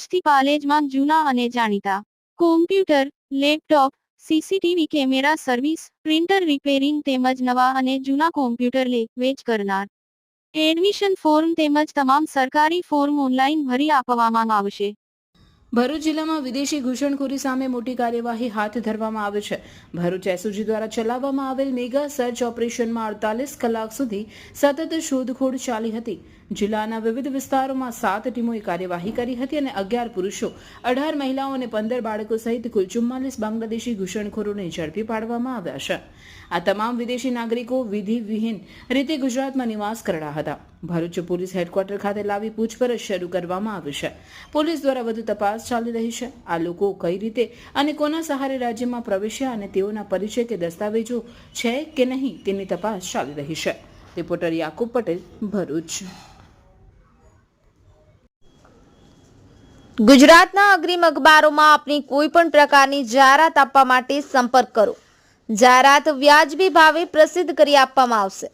વર્ષથી પાલેજમાં જૂના અને જાણીતા computer, laptop, CCTV camera service, printer repairing તેમજ નવા અને જૂના કોમ્પ્યુટર લે વેચ કરનાર. એડમિશન ફોર્મ તેમજ તમામ સરકારી ફોર્મ ઓનલાઈન ભરી આપવામાં આવશે. ભરૂચ જિલ્લામાં વિદેશી ઘૂસણખોરી સામે મોટી કાર્યવાહી હાથ ધરવામાં આવે છે. ભરૂચ એસઓજી દ્વારા ચલાવવામાં આવેલ મેગા સર્ચ ઓપરેશનમાં 48 કલાક સુધી સતત શોધખોળ ચાલી હતી. જિલ્લાના વિવિધ વિસ્તારોમાં 7 ટીમોએ કાર્યવાહી કરી હતી અને 11 પુરુષો, 18 મહિલાઓ અને 15 બાળકો સહિત કુલ 44 બાંગ્લાદેશી ઘૂસણખોરોને ઝડપી પાડવામાં આવ્યા છે. આ તમામ વિદેશી નાગરિકો વિધિવિહીન રીતે ગુજરાતમાં નિવાસ કરતા હતા. ભરૂચ પોલીસ હેડક્વાર્ટર ખાતે લાવી પૂછપરછ શરૂ કરવામાં આવી છે. પોલીસ દ્વારા વધુ તપાસ ચાલી રહી છે. આ લોકો કઈ રીતે અને કોના સહારે રાજ્યમાં પ્રવેશ્યા અને તેઓના પરિચય કે દસ્તાવેજો છે કે નહીં તેની તપાસ ચાલી રહી છે. રિપોર્ટર યાકુબ પટેલ, ભરૂચ. ગુજરાતના અગ્રીમ અખબારોમાં આપની કોઈ પણ પ્રકારની જાહેરાત આપવા માટે સંપર્ક કરો. જાહેરાત વ્યાજબી ભાવે પ્રસિદ્ધ કરી આપવામાં આવશે.